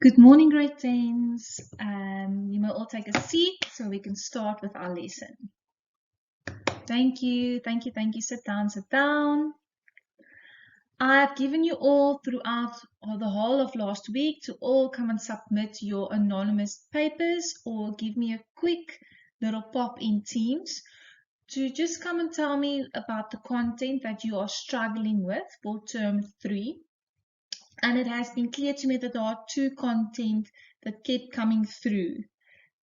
Good morning, grade 10s. You may all take a seat so we can start with our lesson. Thank you. Sit down, sit down. I've given you all throughout the whole of last week to all come and submit your anonymous papers or give me a quick little pop in Teams to just come and tell me about the content that you are struggling with for term 3. And it has been clear to me that there are two content that kept coming through.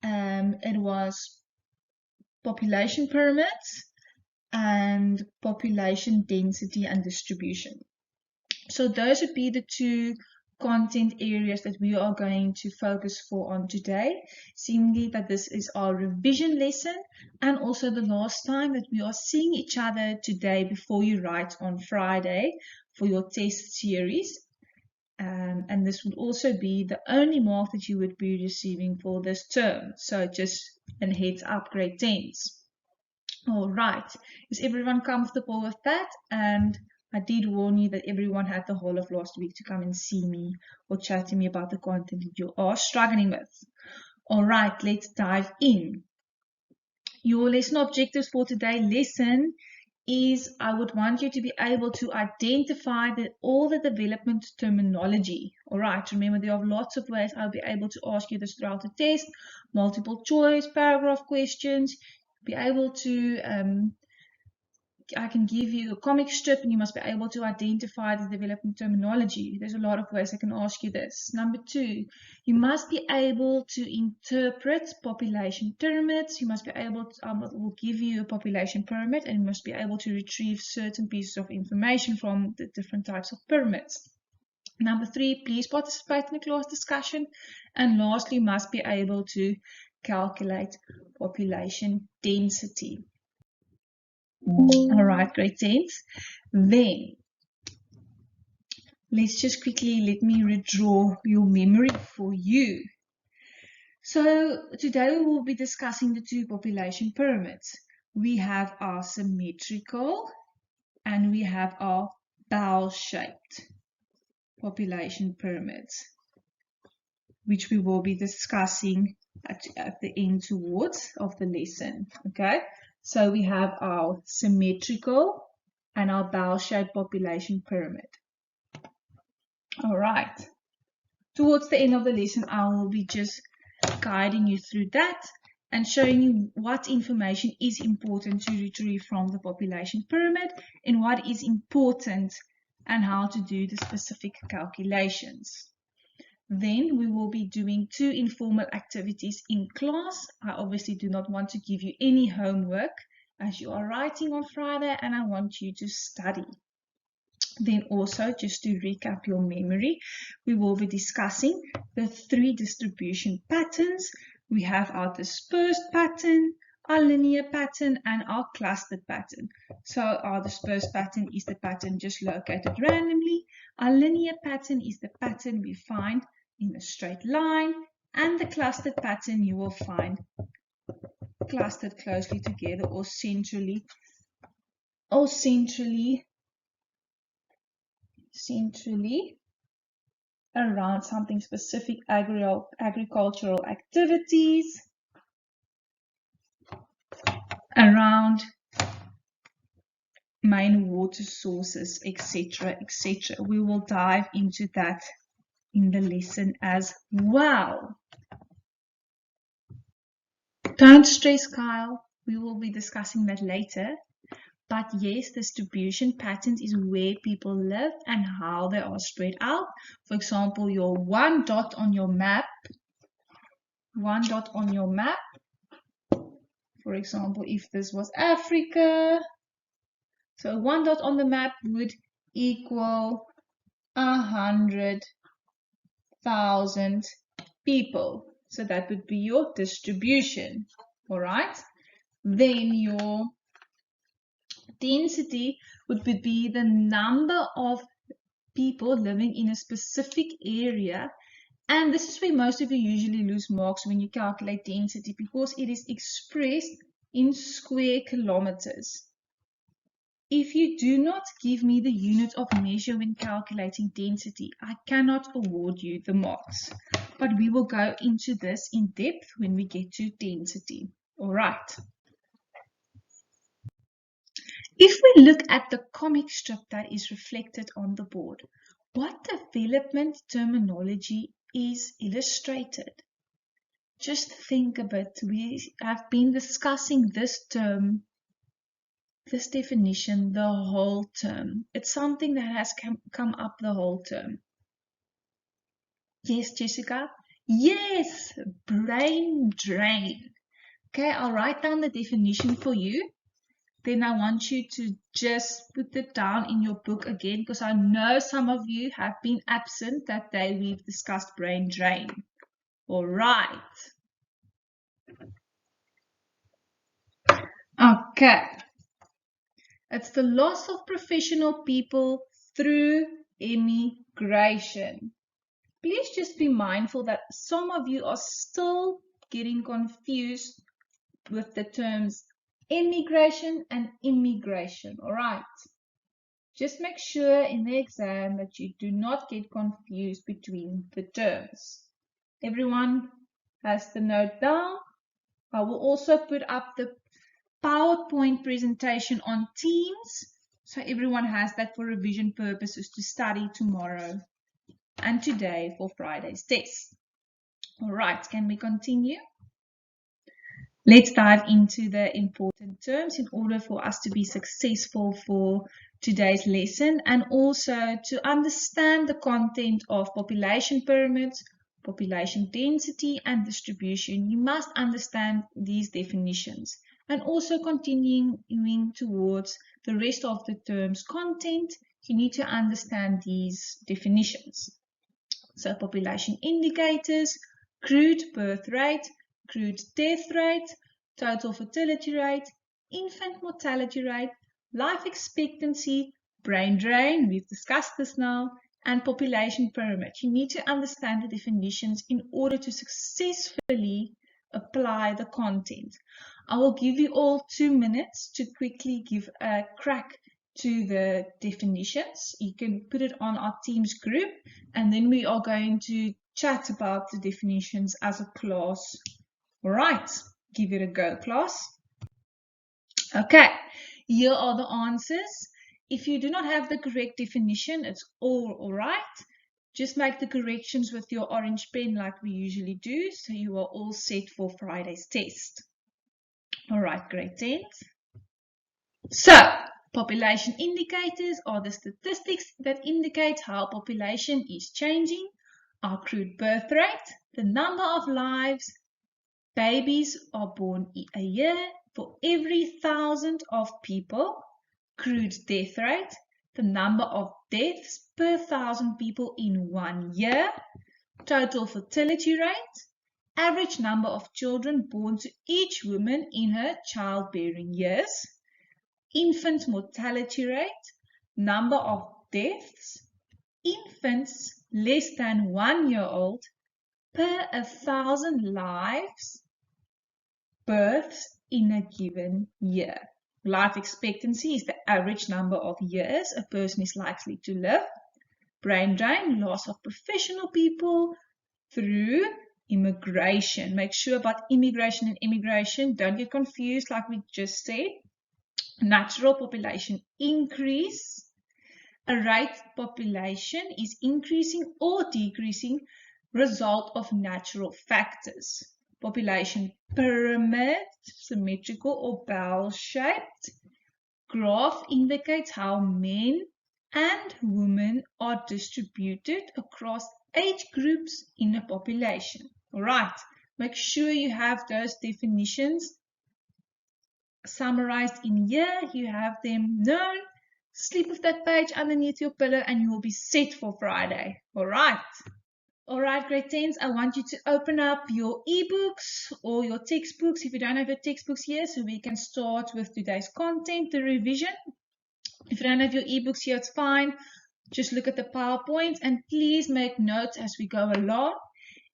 It was population pyramids and population density and distribution. So those would be the two content areas that we are going to focus on today, seemingly that this is our revision lesson and also the last time that we are seeing each other today before you write on Friday for your test series. And this would also be the only mark that you would be receiving for this term. So just a heads up, grade 10s. All right. Is everyone comfortable with that? And I did warn you that everyone had the whole of last week to come and see me or chat to me about the content that you are struggling with. All right, let's dive in. Your lesson objectives for today's lesson is I would want you to be able to identify all the development terminology. All right, remember there are lots of ways I'll be able to ask you this throughout the test, multiple choice, paragraph questions, be able to, I can give you a comic strip and you must be able to identify the development terminology. There's a lot of ways I can ask you this. Number 2, you must be able to interpret population pyramids. You must be able to, we'll give you a population pyramid and you must be able to retrieve certain pieces of information from the different types of pyramids. Number 3, please participate in the class discussion. And lastly, you must be able to calculate population density. All right, grade 10s. Then, let's just quickly let me redraw your memory for you. So, today we will be discussing the two population pyramids. We have our symmetrical and we have our bell-shaped population pyramids, which we will be discussing at the end towards of the lesson. Okay, so we have our symmetrical and our bell-shaped population pyramid. All right. Towards the end of the lesson, I will be just guiding you through that and showing you what information is important to retrieve from the population pyramid and what is important and how to do the specific calculations. Then we will be doing 2 informal activities in class. I obviously do not want to give you any homework as you are writing on Friday and I want you to study. Then also, just to recap your memory, we will be discussing the 3 distribution patterns. We have our dispersed pattern, our linear pattern, and our clustered pattern. So our dispersed pattern is the pattern just located randomly. Our linear pattern is the pattern we find in a straight line, and the clustered pattern you will find clustered closely together or centrally around something specific, agricultural activities, around main water sources, etc., etc. We will dive into that in the lesson as well. Don't stress, Kyle. We will be discussing that later. But yes, distribution patterns is where people live and how they are spread out. For example, your one dot on your map. For example, if this was Africa, so 1 dot on the map would equal 100,000 people. So that would be your distribution. All right. Then your density would be the number of people living in a specific area. And this is where most of you usually lose marks when you calculate density because it is expressed in square kilometers. If you do not give me the unit of measure when calculating density, I cannot award you the marks. But we will go into this in depth when we get to density. All right. If we look at the comic strip that is reflected on the board, what development terminology is illustrated? Just think a bit. We have been discussing this term, this definition, the whole term. It's something that has come up the whole term. Yes, Jessica? Yes, brain drain. Okay, I'll write down the definition for you. Then I want you to just put it down in your book again, because I know some of you have been absent that day we've discussed brain drain. All right. Okay. It's the loss of professional people through immigration. Please just be mindful that some of you are still getting confused with the terms immigration and immigration. All right. Just make sure in the exam that you do not get confused between the terms. Everyone has the note down. I will also put up the PowerPoint presentation on Teams, so everyone has that for revision purposes to study tomorrow and today for Friday's test. All right, can we continue? Let's dive into the important terms in order for us to be successful for today's lesson, and also to understand the content of population pyramids, population density and distribution. You must understand these definitions, and also continuing towards the rest of the terms content, you need to understand these definitions. So population indicators, crude birth rate, crude death rate, total fertility rate, infant mortality rate, life expectancy, brain drain, we've discussed this now, and population pyramid. You need to understand the definitions in order to successfully apply the content. I will give you all 2 minutes to quickly give a crack to the definitions. You can put it on our Teams group, and then we are going to chat about the definitions as a class. All right, give it a go, class. Okay, here are the answers. If you do not have the correct definition, it's all right. Just make the corrections with your orange pen like we usually do, so you are all set for Friday's test. All right, grade 10. So, population indicators are the statistics that indicate how population is changing. Our crude birth rate, the number of lives babies are born a year for every 1,000 of people. Crude death rate, the number of deaths per 1,000 people in 1 year. Total fertility rate, average number of children born to each woman in her childbearing years. Infant mortality rate, number of deaths, infants less than 1 year old per 1,000 lives births in a given year. Life expectancy is the average number of years a person is likely to live. Brain drain, loss of professional people through immigration. Make sure about immigration and immigration. Don't get confused like we just said. Natural population increase. A rate population is increasing or decreasing result of natural factors. Population pyramid, symmetrical or bell-shaped. Graph indicates how men and women are distributed across age groups in a population. All right, make sure you have those definitions summarized in here. You have them known. Sleep with that page underneath your pillow and you will be set for Friday. All right. All right, grade 10s, I want you to open up your ebooks or your textbooks if you don't have your textbooks here, so we can start with today's content, the revision. If you don't have your ebooks here, it's fine. Just look at the PowerPoint and please make notes as we go along.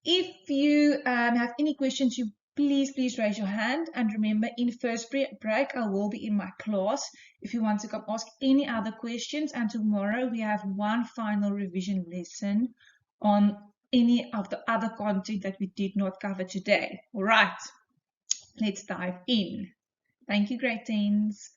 If you have any questions, you please raise your hand. And remember, in first break, I will be in my class if you want to come ask any other questions. And tomorrow we have one final revision lesson on any of the other content that we did not cover today. All right, let's dive in. Thank you, great teens.